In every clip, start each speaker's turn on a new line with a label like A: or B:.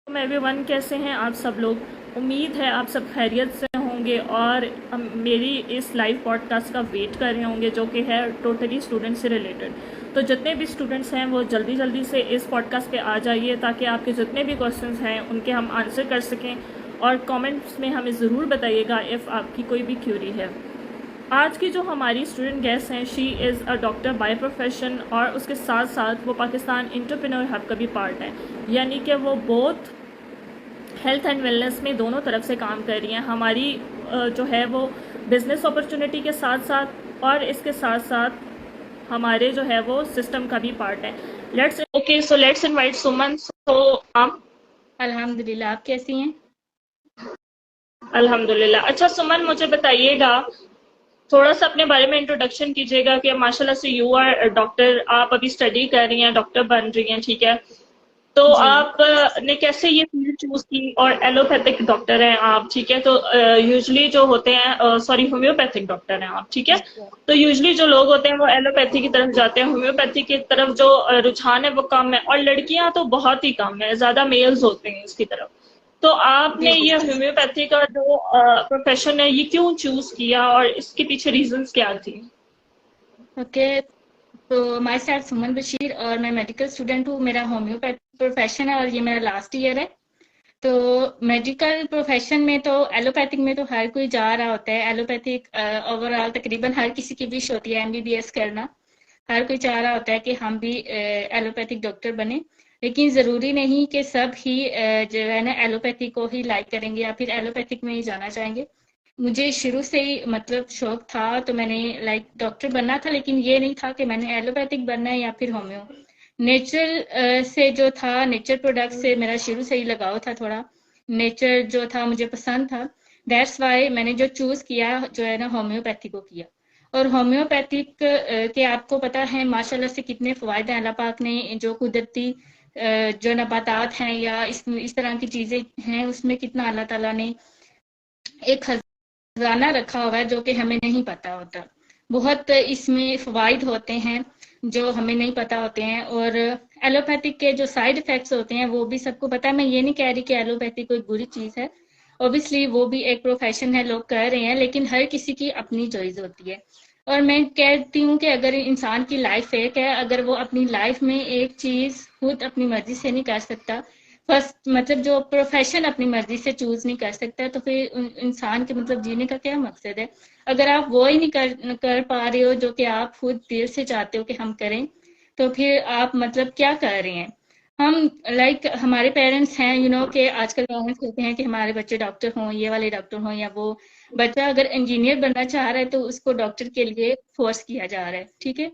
A: Everyone, कैसे हैं आप सब लोग। उम्मीद है आप सब खैरियत से होंगे और मेरी इस लाइव पॉडकास्ट का वेट कर रहे होंगे, जो कि है टोटली स्टूडेंट से रिलेटेड। तो जितने भी स्टूडेंट्स हैं वो जल्दी जल्दी से इस पॉडकास्ट पे आ जाइए, ताकि आपके जितने भी क्वेश्चंस हैं उनके हम आंसर कर सकें। और कमेंट्स में हमें ज़रूर बताइएगा इफ़ आपकी कोई भी क्यूरी है। आज की जो हमारी स्टूडेंट गेस्ट हैं, she is a doctor by profession, और उसके साथ साथ वो पाकिस्तान एंटरप्रेन्योर हब का भी पार्ट है, यानी कि वो बोथ हेल्थ एंड वेलनेस में दोनों तरफ से काम कर रही हैं। हमारी जो है वो बिज़नेस अपॉर्चुनिटी के साथ साथ और इसके साथ साथ हमारे जो है वो सिस्टम का भी पार्ट है। लेट्स इनवाइट सुमन। सो आप।
B: अल्हम्दुलिल्लाह, आप कैसी हैं?
A: अल्हम्दुलिल्लाह। अच्छा सुमन, मुझे बताइएगा, थोड़ा सा अपने बारे में इंट्रोडक्शन कीजिएगा कि माशाल्लाह से यू आर डॉक्टर, आप अभी स्टडी कर रही हैं, डॉक्टर बन रही हैं, ठीक है। तो
B: जी।
A: आप ने कैसे ये फील्ड चूज की, और एलोपैथिक डॉक्टर हैं आप, ठीक है। तो यूजुअली जो होते हैं, सॉरी, होम्योपैथिक डॉक्टर हैं आप, ठीक है।
B: अच्छा।
A: तो यूजुअली जो लोग होते हैं वो एलोपैथी की तरफ जाते हैं, होम्योपैथी की तरफ जो रुझान है वो कम है, और लड़कियां तो बहुत ही कम है, ज्यादा मेल्स होते हैं इसकी तरफ। तो आपने
B: जी जी।
A: ये होम्योपैथी का जो प्रोफेशन है ये क्यों चूज किया, और इसके पीछे रीजंस क्या थी।
B: ओके। तो माय सेल्फ सुमन बशीर और मैं मेडिकल स्टूडेंट हूँ। मेरा होम्योपैथ प्रोफेशन है और ये मेरा लास्ट ईयर है। तो मेडिकल प्रोफेशन में तो एलोपैथिक में तो हर कोई जा रहा होता है। एलोपैथिक ओवरऑल तकरीबन हर किसी की विश होती है एमबीबीएस करना। हर कोई चाह रहा होता है कि हम भी एलोपैथिक डॉक्टर बने। लेकिन ज़रूरी नहीं कि सब ही जो है ना एलोपैथी को ही लाइक करेंगे या फिर एलोपैथिक में ही जाना चाहेंगे। मुझे शुरू से ही मतलब शौक था, तो मैंने लाइक डॉक्टर बनना था, लेकिन ये नहीं था कि मैंने एलोपैथिक बनना है या फिर होम्यो। नेचुरल से जो था, नेचर प्रोडक्ट से मेरा शुरू से ही लगाव था थोड़ा। नेचर जो था मुझे पसंद था। दैट्स वाई मैंने जो चूज किया जो है ना होम्योपैथी को किया। और होम्योपैथिक के आपको पता है माशाल्लाह से कितने फ़वायदे हैं। अल्लाह पाक ने जो कुदरती जो नबातात हैं या इस तरह की चीज़ें हैं उसमें कितना अल्लाह ताला ने एक खजाना रखा हुआ है जो कि हमें नहीं पता होता। बहुत इसमें फ़वाइद होते हैं जो हमें नहीं पता होते हैं। और एलोपैथिक के जो साइड इफ़ेक्ट्स होते हैं वो भी सबको पता है। मैं ये नहीं कह रही कि एलोपैथी कोई बुरी चीज़ है। ऑब्वियसली वो भी एक प्रोफेशन है, लोग कर रहे हैं, लेकिन हर किसी की अपनी चॉइस होती है। और मैं कहती हूँ कि अगर इंसान की लाइफ एक है, अगर वो अपनी लाइफ में एक चीज़ खुद अपनी मर्जी से नहीं कर सकता, फर्स्ट मतलब जो प्रोफेशन अपनी मर्जी से चूज नहीं कर सकता, तो फिर इंसान के मतलब जीने का क्या मकसद है। अगर आप वो ही नहीं कर पा रहे हो जो कि आप खुद दिल से चाहते हो कि हम करें, तो फिर आप मतलब क्या कर रहे हैं। हम लाइक हमारे पेरेंट्स हैं के आजकल पेरेंट्स कहते हैं कि हमारे बच्चे डॉक्टर हों, ये वाले डॉक्टर हों या वो। बच्चा अगर इंजीनियर बनना चाह रहा है तो उसको डॉक्टर के लिए फोर्स किया जा रहा है, ठीक है।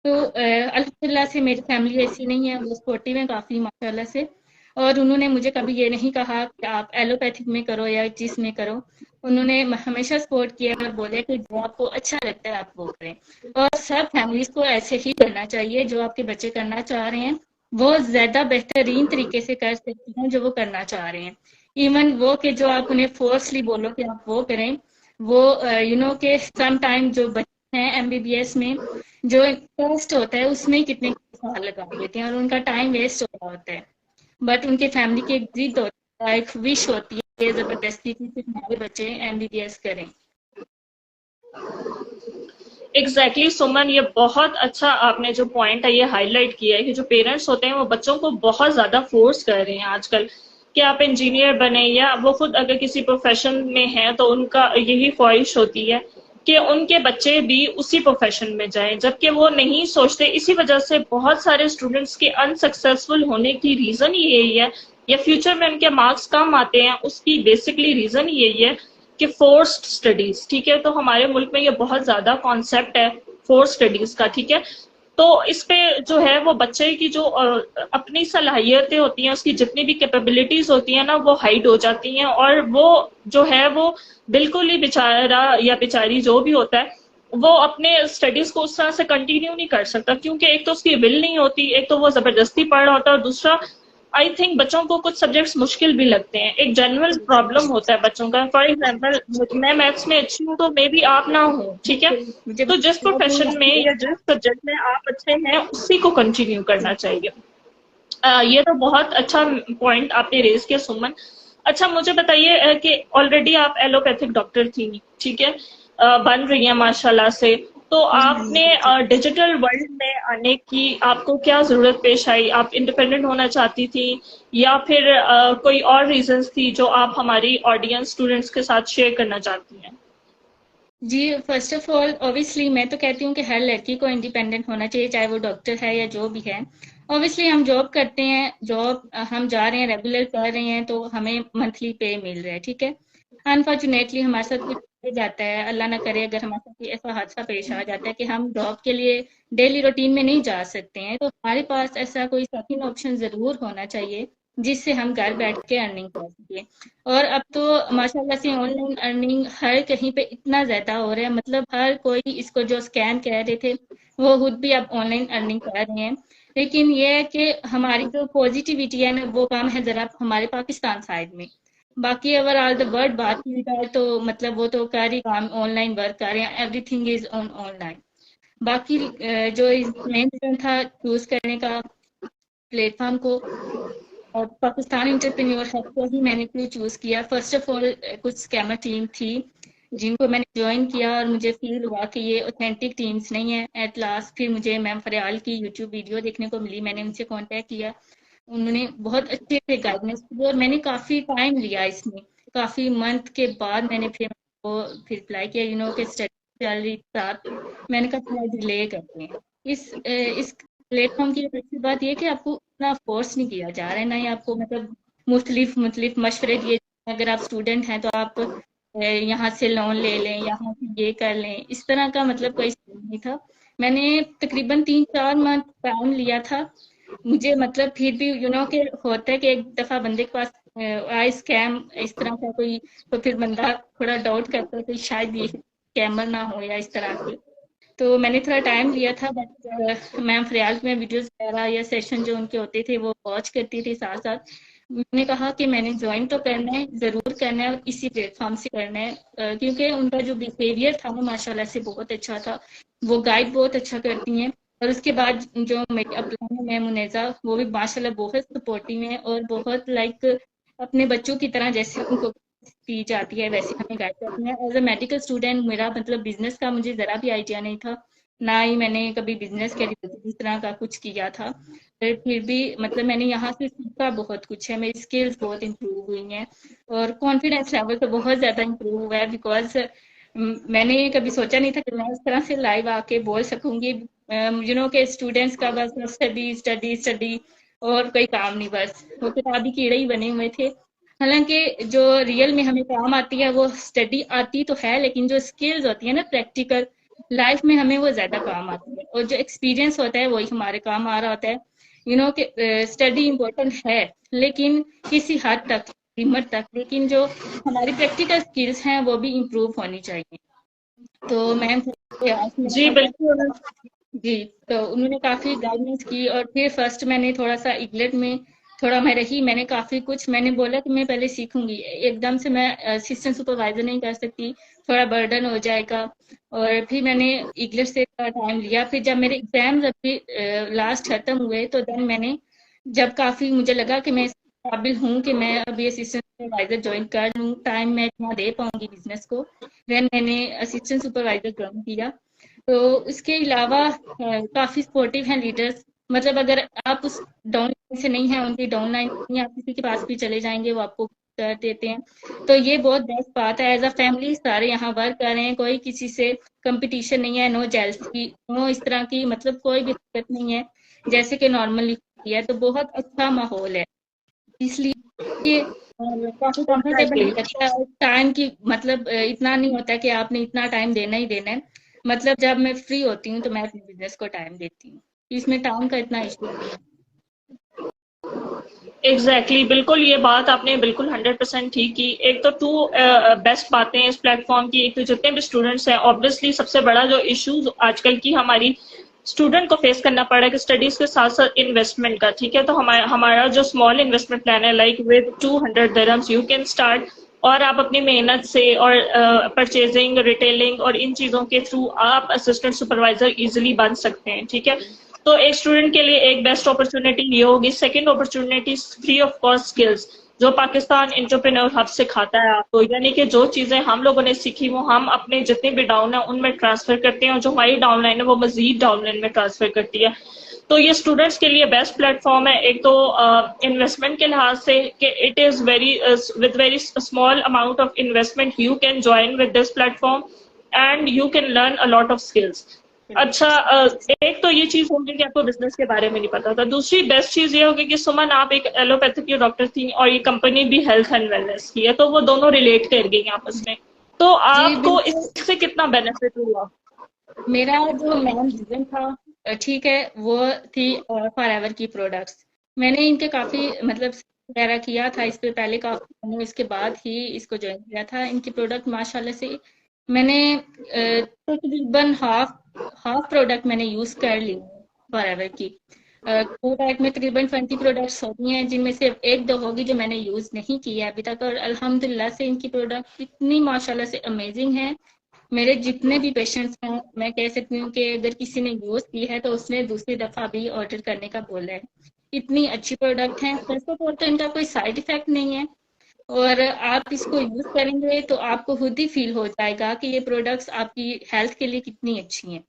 B: तो अल्हम्दुलिल्लाह से मेरी फैमिली ऐसी नहीं है, वो सपोर्टिव है काफ़ी माशाल्लाह से। और उन्होंने मुझे कभी ये नहीं कहा कि आप एलोपैथिक में करो या जिस में करो। उन्होंने हमेशा सपोर्ट किया और बोले कि जो आपको अच्छा लगता है आप वो करें। और सब फैमिलीज को ऐसे ही करना चाहिए, जो आपके बच्चे करना चाह रहे हैं वो ज़्यादा बेहतरीन तरीके से कर सकते हैं जो वो करना चाह रहे हैं। इवन वो कि जो आप उन्हें फोर्सली बोलो कि आप वो करें, वो के सम टाइम जो बच्चे हैं एमबीबीएस में जो टेस्ट होता है उसमें कितने साल लगा देते हैं और उनका टाइम वेस्ट हो रहा होता है। बट उनके फैमिली की एक जिद होती है, एक विश होती है जबरदस्ती की कि हमारे बच्चे एमबीबीएस करें।
A: एग्जैक्टली सुमन, ये बहुत अच्छा आपने जो पॉइंट है ये हाईलाइट किया है कि जो पेरेंट्स होते हैं वो बच्चों को बहुत ज्यादा फोर्स कर रहे हैं आजकल कि आप इंजीनियर बने, या वो खुद अगर किसी प्रोफेशन में हैं तो उनका यही ख्वाहिश होती है कि उनके बच्चे भी उसी प्रोफेशन में जाएं, जबकि वो नहीं सोचते। इसी वजह से बहुत सारे स्टूडेंट्स के अनसक्सेसफुल होने की रीजन ही यही है, या फ्यूचर में उनके मार्क्स कम आते हैं उसकी बेसिकली रीजन यही है कि फोर्स्ड स्टडीज, ठीक है। तो हमारे मुल्क में ये बहुत ज्यादा कॉन्सेप्ट है फोर्स स्टडीज का, ठीक है। तो इस पे जो है वो बच्चे की जो अपनी सलाहियतें होती हैं, उसकी जितनी भी कैपेबिलिटीज होती हैं ना, वो हाइड हो जाती हैं, और वो जो है वो बिल्कुल ही बेचारा या बेचारी जो भी होता है वो अपने स्टडीज को उस तरह से कंटिन्यू नहीं कर सकता, क्योंकि एक तो उसकी विल नहीं होती, एक तो वो जबरदस्ती पढ़ रहा होता है, और दूसरा आई थिंक बच्चों को कुछ सब्जेक्ट्स मुश्किल भी लगते हैं। एक जनरल प्रॉब्लम होता है बच्चों का, फॉर एग्जांपल मैं मैथ्स में अच्छी हूँ तो मे बी आप ना हो, ठीक है।
B: मुझे
A: तो जिस
B: बहुत नहीं
A: प्रोफेशन में
B: लगती है।
A: या जिस सब्जेक्ट में आप अच्छे हैं उसी को कंटिन्यू करना चाहिए। ये तो बहुत अच्छा पॉइंट आपने रेज किया सुमन। अच्छा मुझे बताइए कि ऑलरेडी आप एलोपैथिक डॉक्टर थी, ठीक है, बन रही हैं माशाल्लाह से, तो आपने
B: जी।
A: डिजिटल वर्ल्ड में आने की आपको क्या जरूरत पेश आई? आप इंडिपेंडेंट होना चाहती थी या फिर कोई और रीजंस थी जो आप हमारी ऑडियंस स्टूडेंट्स के साथ शेयर करना चाहती हैं?
B: जी, फर्स्ट ऑफ ऑल ऑब्वियसली मैं तो कहती हूँ कि हर लड़की को इंडिपेंडेंट होना चाहिए, चाहे वो डॉक्टर है या जो भी है। ऑब्वियसली हम जॉब करते हैं, जॉब हम जा रहे हैं, रेगुलर कर रहे हैं, तो हमें मंथली पे मिल रहा है, ठीक है। अनफॉर्चुनेटली हमारे साथ कुछ हो जाता है, अल्लाह ना करे अगर हमारे साथ कोई ऐसा हादसा पेश आ जाता है कि हम जॉब के लिए डेली रूटीन में नहीं जा सकते हैं, तो हमारे पास ऐसा कोई सेकंड ऑप्शन ज़रूर होना चाहिए जिससे हम घर बैठ के अर्निंग कर सकें। और अब तो माशाल्लाह से ऑनलाइन अर्निंग हर कहीं पे इतना ज़्यादा हो रहा है, मतलब हर कोई इसको जो स्कैम कह रहे थे वो खुद भी अब ऑनलाइन अर्निंग कर रहे हैं। लेकिन ये है कि हमारी जो पॉजिटिविटी है ना वो काम है ज़रा हमारे पाकिस्तान साइड में। बाकी अगर ऑल द वर्ल्ड बात की जाए तो मतलब वो तो कर ही काम ऑनलाइन वर्क कर रहे हैं, एवरीथिंग इज ऑन ऑनलाइन। बाकी जो मेन रीजन था चूज करने का प्लेटफॉर्म को, और पाकिस्तान इंटरप्रेन्योर हब को ही मैंने क्यों चूज किया। फर्स्ट ऑफ ऑल कुछ स्कैमर टीम थी जिनको मैंने ज्वाइन किया और मुझे फील हुआ कि ये ऑथेंटिक टीम्स नहीं है। एट लास्ट फिर मुझे मैम फरियाल की यूट्यूब वीडियो देखने को मिली, मैंने उनसे कांटेक्ट किया, उन्होंने बहुत अच्छे से गाइडेंस दी और मैंने काफ़ी टाइम लिया इसमें, काफ़ी मंथ के बाद मैंने फिर अप्लाई किया, कि स्टडी चल रही साथ, मैंने कहा थोड़ा डिले करते हैं। इस प्लेटफॉर्म की अच्छी बात ये है कि आपको इतना फोर्स नहीं किया जा रहा है, ना ही आपको मतलब मुख्तलिफ मुख्तलिफ मशवरे दिए, अगर आप स्टूडेंट हैं तो आप यहाँ से लोन ले लें, यहाँ से ये कर लें, इस तरह का मतलब कोई नहीं था। मैंने तकरीबन 3-4 मंथ टाइम लिया था, मुझे मतलब फिर भी के होता है कि एक दफा बंदे के पास आए स्कैम इस तरह का कोई, तो फिर बंदा थोड़ा डाउट करता है कि शायद ये स्कैमर ना हो या इस तरह के। तो मैंने थोड़ा टाइम लिया था, बट मैम फरियाल में वीडियोस वगैरह या सेशन जो उनके होते थे वो वॉच करती थी साथ साथ। मैंने कहा कि मैंने ज्वाइन तो करना है, ज़रूर करना है और इसी प्लेटफॉर्म से करना है, क्योंकि उनका जो बिहेवियर था ना माशाल्लाह से बहुत अच्छा था, वो गाइड बहुत अच्छा करती हैं। और उसके बाद जो मेरी अपलाइन मैम मुनेजा, वो भी माशाल्लाह बहुत सपोर्टिव है और बहुत लाइक अपने बच्चों की तरह जैसे उनको दी जाती है वैसे हमें गाइड करती हैं। एज अ मेडिकल स्टूडेंट मेरा मतलब बिजनेस का मुझे ज़रा भी आइडिया नहीं था, ना ही मैंने कभी बिजनेस के रिलेटेड इस तरह का कुछ किया था, फिर भी मतलब मैंने यहाँ से सीखा बहुत कुछ है, मेरी स्किल्स बहुत इम्प्रूव हुई हैं और कॉन्फिडेंस लेवल तो बहुत ज़्यादा इम्प्रूव हुआ है, बिकॉज मैंने कभी सोचा नहीं था कि मैं इस तरह से लाइव आके बोल सकूंगी, के स्टूडेंट्स का बस स्टडी स्टडी स्टडी और कोई काम नहीं, बस वो किताबी कीड़े ही बने हुए थे। हालांकि जो रियल में हमें काम आती है वो स्टडी आती तो है, लेकिन जो स्किल्स होती है ना प्रैक्टिकल लाइफ में हमें वो ज्यादा काम आती है, और जो एक्सपीरियंस होता है वही हमारे काम आ रहा होता है। कि स्टडी इम्पोर्टेंट है लेकिन किसी हद तक, लिमिट तक, लेकिन जो हमारी प्रैक्टिकल स्किल्स हैं वो भी इम्प्रूव होनी चाहिए। तो मैम
A: जी बिल्कुल।
B: जी, तो उन्होंने काफ़ी गाइडेंस की और फिर फर्स्ट मैंने थोड़ा-सा इग्लेट में थोड़ा मैं रही, मैंने काफ़ी कुछ मैंने बोला कि मैं पहले सीखूँगी, एकदम से मैं असिस्टेंट सुपरवाइज़र नहीं कर सकती, थोड़ा बर्डन हो जाएगा। और फिर मैंने इग्लेट से थोड़ा टाइम लिया, फिर जब मेरे एग्ज़ाम्स अभी लास्ट खत्म हुए तो देन मैंने जब काफ़ी मुझे लगा कि मैं इस काबिल हूँ कि मैं अभी असिस्टेंट सुपरवाइज़र जॉइन कर लूँ, टाइम मैं इतना दे पाऊँगी बिज़नेस को, देन मैंने असिस्टेंट सुपरवाइज़र जॉइन किया। तो इसके अलावा काफ़ी सपोर्टिव हैं लीडर्स, मतलब अगर आप उस डाउन लाइन से नहीं हैं, उनकी डाउन लाइन नहीं, आप किसी के पास भी चले जाएंगे वो आपको कर देते हैं, तो ये बहुत बेस्ट बात है। एज अ फैमिली सारे यहाँ वर्क कर रहे हैं, कोई किसी से कंपटीशन नहीं है, नो जेलसी, नो इस तरह की मतलब कोई भी दिक्कत नहीं है जैसे कि नॉर्मली होती है, तो बहुत अच्छा माहौल है, इसलिए काफी कंफर्टेबल
A: एग्जैक्टली।
B: लगता है। टाइम की मतलब इतना नहीं होता है कि आपने इतना टाइम देना ही देना है, मतलब जब मैं फ्री होती हूँ तो मैं अपने बिजनेस को टाइम देती हूँ, इसमें टाइम का इतना इशू नहीं है।
A: एग्जैक्टली बिल्कुल, ये बात आपने बिल्कुल 100% ठीक की। एक तो टू बेस्ट बातें इस प्लेटफॉर्म की, एक तो जितने भी स्टूडेंट्स हैं, ऑब्वियसली सबसे बड़ा जो इश्यूज आजकल की हमारी स्टूडेंट को फेस करना पड़ रहा है कि स्टडीज के साथ साथ इन्वेस्टमेंट का, ठीक है, तो हमारा हमारा जो स्मॉल इन्वेस्टमेंट प्लान है, like with 200 dirhams you can start, और आप अपनी मेहनत से और परचेजिंग, रिटेलिंग और इन चीज़ों के थ्रू आप असिस्टेंट सुपरवाइजर इजीली बन सकते हैं, ठीक है। तो एक स्टूडेंट के लिए एक बेस्ट अपॉर्चुनिटी ये होगी। Second opportunity, free of cost skills, जो पाकिस्तान एंटरप्रेन्योर हब सिखाता है आपको, यानी कि जो चीजें हम लोगों ने सीखी वो हम अपने जितने भी डाउन है उनमें ट्रांसफर करते हैं, और जो हमारी डाउनलाइन है वो मजीद डाउनलाइन में ट्रांसफर करती है। तो ये स्टूडेंट्स के लिए बेस्ट प्लेटफॉर्म है। एक तो इन्वेस्टमेंट के लिहाज से कि it is very with very small amount of investment you can join with this platform and you can learn a lot of skills. अच्छा, एक तो ये चीज होगी कि आपको बिजनेस के बारे में नहीं पता था। दूसरी बेस्ट चीज ये होगी कि सुमन आप एक एलोपैथिक की डॉक्टर थी और ये कंपनी भी हेल्थ एंड वेलनेस की है, तो वो दोनों रिलेट कर गई आपस में। तो आपको इससे कितना बेनिफिट हुआ?
B: मेरा जो मेन रीजन था, ठीक है, वो थी फॉरएवर की प्रोडक्ट्स। मैंने इनके काफी मतलब वगैरह किया था इससे पहले, काफी मैंने इसके बाद ही इसको ज्वाइन किया था। इनकी प्रोडक्ट माशाल्लाह से मैंने तकरीबन हाफ प्रोडक्ट मैंने यूज कर ली फॉरएवर की। प्रोडक्ट में तकरीबन 20 प्रोडक्ट्स होती हैं, जिनमें से एक दो होगी जो मैंने यूज नहीं की है अभी तक, और अल्हम्दुलिल्लाह से इनकी प्रोडक्ट इतनी माशाल्लाह से अमेजिंग है। मेरे जितने भी पेशेंट्स हैं, मैं कह सकती हूँ कि अगर किसी ने यूज की है तो उसने दूसरी दफा भी ऑर्डर करने का बोला है। इतनी अच्छी प्रोडक्ट है। फर्स्ट ऑफ ऑल तो इनका कोई साइड इफेक्ट नहीं है, और आप इसको यूज करेंगे तो आपको खुद ही फील हो जाएगा कि ये प्रोडक्ट्स आपकी हेल्थ के लिए कितनी अच्छी हैं।